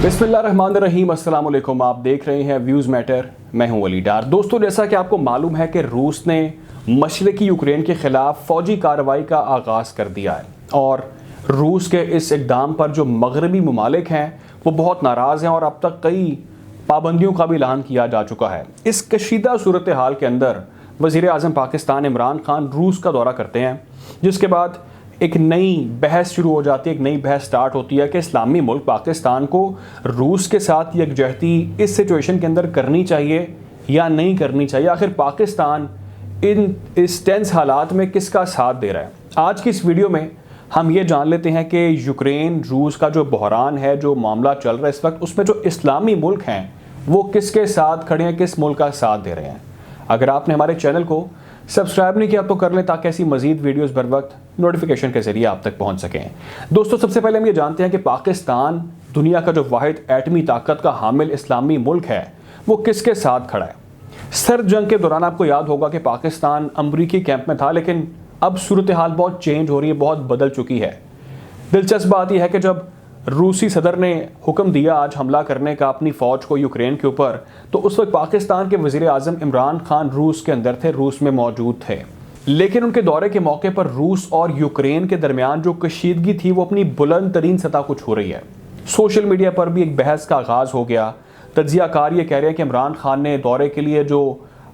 बिस्मिल्लाहिर्रहमानिर्रहीम, अस्सलाम वालेकुम। आप देख रहे हैं व्यूज़ मैटर। मैं हूं वली डार। दोस्तों, जैसा कि आपको मालूम है कि रूस ने मशरक़ी यूक्रेन के ख़िलाफ़ फ़ौजी कार्रवाई का आगाज़ कर दिया है और रूस के इस इक़दाम पर जो मगरबी ममालिक हैं वो बहुत नाराज़ हैं और अब तक कई पाबंदियों का भी ऐलान किया जा चुका है। इस कशीदा सूरत हाल के अंदर वज़ीर आज़म पाकिस्तान इमरान खान रूस का दौरा करते हैं, जिसके बाद एक नई बहस शुरू हो जाती है, एक नई बहस स्टार्ट होती है कि इस्लामी मुल्क पाकिस्तान को रूस के साथ यकजहती इस सिचुएशन के अंदर करनी चाहिए या नहीं करनी चाहिए। आखिर पाकिस्तान इस टेंस हालात में किसका साथ दे रहा है। आज की इस वीडियो में हम ये जान लेते हैं कि यूक्रेन रूस का जो बहरान है, जो मामला चल रहा है इस वक्त, उसमें जो इस्लामी मुल्क हैं वो किसके साथ खड़े हैं, किस मुल्क का साथ दे रहे हैं। अगर आपने हमारे चैनल को सब्सक्राइब नहीं किया तो कर लें ताकि ऐसी मजीद वीडियोस बर वक्त नोटिफिकेशन के जरिए आप तक पहुंच सकें। दोस्तों, सबसे पहले हम ये जानते हैं कि पाकिस्तान दुनिया का जो वाहिद एटमी ताकत का हामिल इस्लामी मुल्क है वो किसके साथ खड़ा है। सर्द जंग के दौरान आपको याद होगा कि पाकिस्तान अमरीकी कैंप में था, लेकिन अब सूरत हाल बहुत चेंज हो रही है, बहुत बदल चुकी है। दिलचस्प बात यह है कि जब रूसी सदर ने हुक्म दिया आज हमला करने का अपनी फ़ौज को यूक्रेन के ऊपर, तो उस वक्त पाकिस्तान के वज़ीर आज़म इमरान खान रूस के अंदर थे, रूस में मौजूद थे। लेकिन उनके दौरे के मौके पर रूस और यूक्रेन के दरमियान जो कशीदगी थी वो अपनी बुलंद तरीन सतह को छू रही है। सोशल मीडिया पर भी एक बहस का आगाज़ हो गया। तज्ज़ियाकार ये कह रहे हैं कि इमरान खान ने दौरे के लिए जो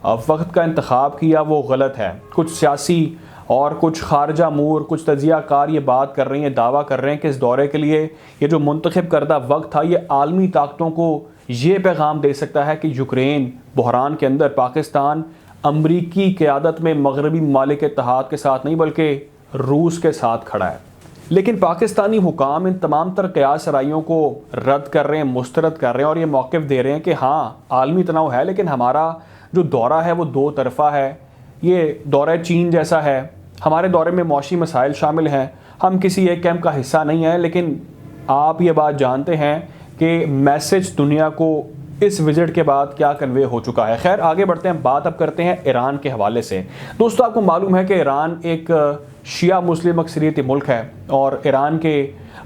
वक्त का इंतखाब किया वो गलत है। कुछ सियासी और कुछ खारजा अमूर, कुछ तज्ज़ियाकार ये बात कर रही हैं, दावा कर रहे हैं कि इस दौरे के लिए ये जो मुंतखब करदा वक्त था ये आलमी ताकतों को ये पैगाम दे सकता है कि यूक्रेन बहरान के अंदर पाकिस्तान अमरीकी क़यादत में मगरबी ममालिक इत्तेहाद के साथ नहीं बल्कि रूस के साथ खड़ा है। लेकिन पाकिस्तानी हुकाम इन तमाम तर क़यास राइयों को रद्द कर रहे हैं, मुस्तरद कर रहे हैं और ये मौक़िफ़ दे रहे हैं कि हाँ, आलमी तनाव है लेकिन हमारा जो दौरा है वो दो तरफ़ा है। ये दौरा चीन जैसा है, हमारे दौरे में मौशी मसाइल शामिल हैं, हम किसी एक कैंप का हिस्सा नहीं हैं। लेकिन आप ये बात जानते हैं कि मैसेज दुनिया को इस विजिट के बाद क्या कन्वे हो चुका है। खैर, आगे बढ़ते हैं, बात अब करते हैं ईरान के हवाले से। दोस्तों, आपको मालूम है कि ईरान एक शिया मुस्लिम अक्सरियती मुल्क है और ईरान के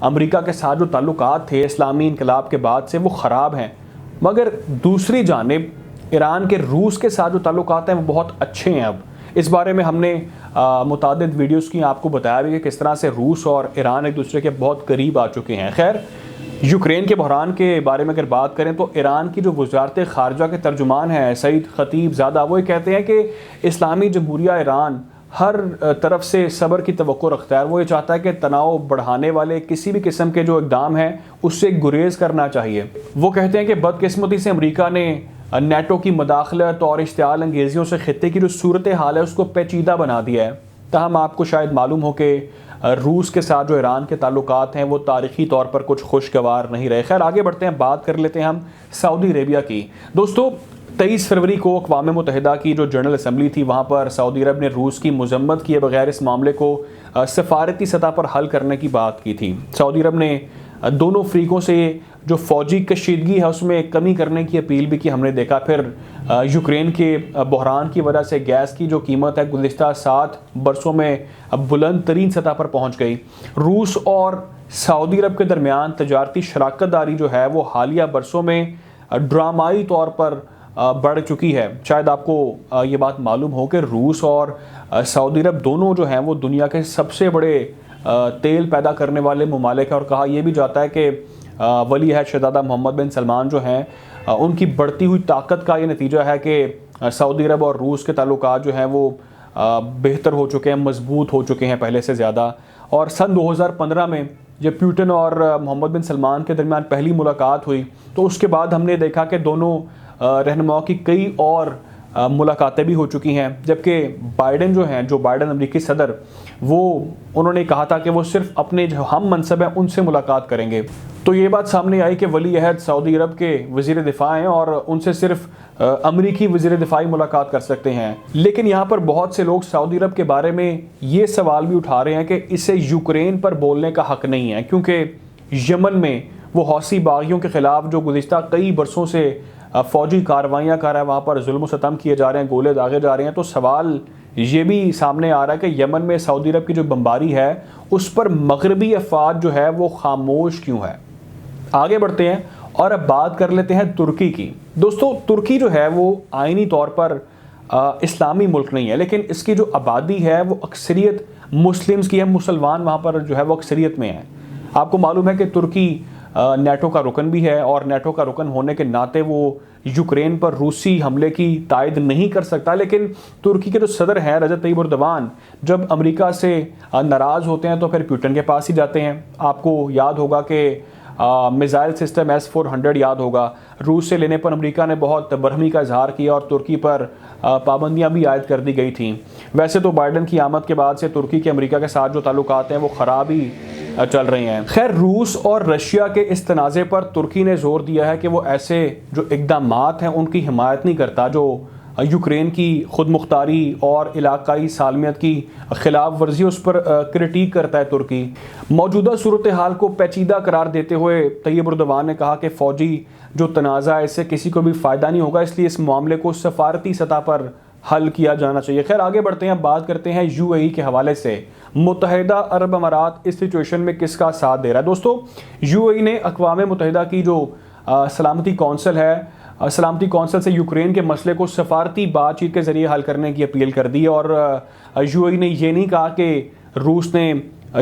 अमेरिका के साथ जो ताल्लुकात थे इस्लामी इनकलाब के बाद से वो ख़राब हैं, मगर दूसरी जानिब ईरान के रूस के साथ जो ताल्लुकात हैं वो बहुत अच्छे हैं। अब इस बारे में हमने मुतादिद वीडियोस की आपको बताया भी कि किस तरह से रूस और ईरान एक दूसरे के बहुत करीब आ चुके हैं। खैर, यूक्रेन के बहरान के बारे में अगर बात करें तो ईरान की जो वज़ारत ख़ारजा के तर्जुमान हैं सईद खतीबज़ादा, वो ये कहते हैं कि इस्लामी जमहूरिया ईरान हर तरफ से सब्र की तवक्को रखता है। वो ये चाहता है कि तनाव बढ़ाने वाले किसी भी किस्म के जो इक़दाम हैं उससे गुरेज करना चाहिए। वो कहते हैं कि बदकिस्मती से अमेरिका ने नेटो की मदाखलत और इश्तियाल अंगेजियों से खित्ते की जो सूरत हाल है उसको पेचीदा बना दिया है। तहम आपको शायद मालूम हो कि रूस के साथ जो ईरान के ताल्लुकात हैं वो तारीख़ी तौर पर कुछ खुशगवार नहीं रहे। खैर, आगे बढ़ते हैं, बात कर लेते हैं हम सऊदी अरेबिया की। दोस्तों, 23 फरवरी को अक़वाम मुत्तहिदा की जो जनरल असम्बली थी वहाँ पर सऊदी अरब ने रूस की मज़म्मत किए बगैर इस मामले को सफारती सतह पर हल करने की बात की थी। सऊदी अरब ने दोनों फ़रीक़ों से जो फ़ौजी कशीदगी है उसमें कमी करने की अपील भी की, हमने देखा। फिर यूक्रेन के बहरान की वजह से गैस की जो कीमत है गुज़िश्ता 7 बरसों में बुलंद तरीन सतह पर पहुँच गई। रूस और सऊदी अरब के दरमियान तजारती शराकत दारी जो है वो हालिया बरसों में ड्रामाई तौर पर बढ़ चुकी है। शायद आपको ये बात मालूम हो कि रूस और सऊदी अरब दोनों जो हैं वो दुनिया के सबसे बड़े तेल पैदा करने वाले ममालिक हैं और कहा यह भी जाता है कि वली अहद शहज़ादा मोहम्मद बिन सलमान जो हैं उनकी बढ़ती हुई ताकत का ये नतीजा है कि सऊदी अरब और रूस के ताल्लुकात जो हैं वो बेहतर हो चुके हैं, मजबूत हो चुके हैं पहले से ज़्यादा। और सन 2015 में जब पुतिन और मोहम्मद बिन सलमान के दरमियान पहली मुलाकात हुई तो उसके बाद हमने देखा कि दोनों रहनुमाओं की कई और मुलाकातें भी हो चुकी हैं। जबकि बाइडन जो हैं, जो बाइडन अमेरिकी सदर, वो उन्होंने कहा था कि वो सिर्फ अपने जो हम मनसब हैं उनसे मुलाकात करेंगे। तो ये बात सामने आई कि वली अहद सऊदी अरब के वज़ीर दिफ़ा हैं और उनसे सिर्फ अमेरिकी वज़ीर दिफ़ा ही मुलाकात कर सकते हैं। लेकिन यहाँ पर बहुत से लोग सऊदी अरब के बारे में ये सवाल भी उठा रहे हैं कि इसे यूक्रेन पर बोलने का हक़ नहीं है, क्योंकि यमन में वो हौसी बागियों के ख़िलाफ़ जो गुज़िश्ता कई बरसों से फ़ौजी कार्रवाइयाँ कर रहा है, वहाँ पर जुल्म सतम किए जा रहे हैं, गोले दागे जा रहे हैं। तो सवाल ये भी सामने आ रहा है कि यमन में सऊदी अरब की जो बमबारी है उस पर मगरबी अफवाज जो है वो खामोश क्यों है। आगे बढ़ते हैं और अब बात कर लेते हैं तुर्की की। दोस्तों तुर्की जो है वो आईनी तौर पर इस्लामी मुल्क नहीं है, लेकिन इसकी जो आबादी है वो अक्सरियत मुस्लिम्स की है, मुसलमान वहाँ पर जो है वो अक्सरियत में है। आपको मालूम है कि तुर्की नेटो का रुकन भी है, और नेटो का रुकन होने के नाते वो यूक्रेन पर रूसी हमले की तायद नहीं कर सकता। लेकिन तुर्की के जो सदर हैं रजब तय्यिप एर्दोगान, जब अमेरिका से नाराज़ होते हैं तो फिर पुतिन के पास ही जाते हैं। आपको याद होगा कि मिसाइल सिस्टम S-400 याद होगा, रूस से लेने पर अमेरिका ने बहुत बरहमी का इजहार किया और तुर्की पर पाबंदियां भी आयद कर दी गई थीं। वैसे तो बाइडन की आमद के बाद से तुर्की के अमेरिका के साथ जो ताल्लुकात हैं वो ख़राब ही चल रहे हैं। खैर, रूस और रशिया के इस तनाज़े पर तुर्की ने जोर दिया है कि वो ऐसे जो इक़दामात हैं उनकी हिमायत नहीं करता जो यूक्रेन की खुद मुख्तारी और इलाकाई सालमियत की खिलाफ वर्जी, उस पर क्रिटिक करता है तुर्की। मौजूदा सूरत हाल को पेचीदा करार देते हुए तय्यिप एर्दोगान ने कहा कि फ़ौजी जो तनाज़ा है इससे किसी को भी फ़ायदा नहीं होगा, इसलिए इस मामले को सफारती सतह पर हल किया जाना चाहिए। खैर, आगे बढ़ते हैं, बात करते हैं UAE के हवाले से। मुत्तहिदा अरब अमारात इस सिचुएशन में किसका साथ दे रहा है? दोस्तों UAE ने अक़वाम मुत्तहिदा की जो सलामती कौंसिल है, सलामती कौंसिल से यूक्रेन के मसले को सफारती बातचीत के ज़रिए हल करने की अपील कर दी। और UAE ने यह नहीं कहा कि रूस ने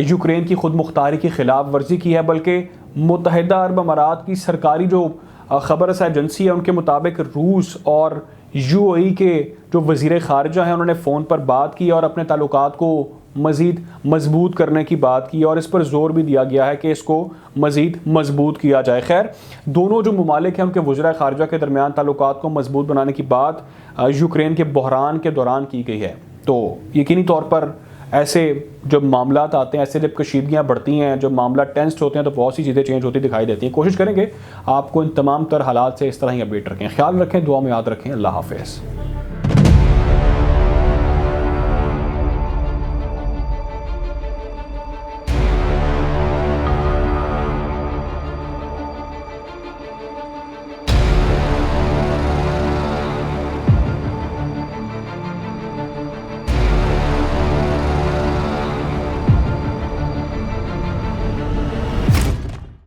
यूक्रेन की खुद मुख्तारी की खिलाफ वर्जी की है, बल्कि मुत्तहिदा अरब अमारात की सरकारी जो ख़बर रसा एजेंसी है उनके मुताबिक रूस और UAE के जो वज़ीर ख़ारिजा हैं उन्होंने फ़ोन पर बात की और अपने ताल्लुकात को मज़ीद मजबूत करने की बात की, और इस पर ज़ोर भी दिया गया है कि इसको मज़ीद मजबूत किया जाए। खैर, दोनों जो ममालिक हैं उनके वज़ीर ख़ारिजा के दरमियान ताल्लुकात को मजबूत बनाने की बात यूक्रेन के बहरान के दौरान की गई है। तो यकीनी तौर पर ऐसे जब मामलात आते हैं, ऐसे जब कशीदगियाँ बढ़ती हैं, जब मामला टेंस्ड होते हैं, तो बहुत सी चीज़ें चेंज होती दिखाई देती हैं। कोशिश करेंगे आपको इन तमाम तर हालात से इस तरह ही अपडेट रखें। ख्याल रखें, दुआ में याद रखें। अल्लाह हाफ़िज़।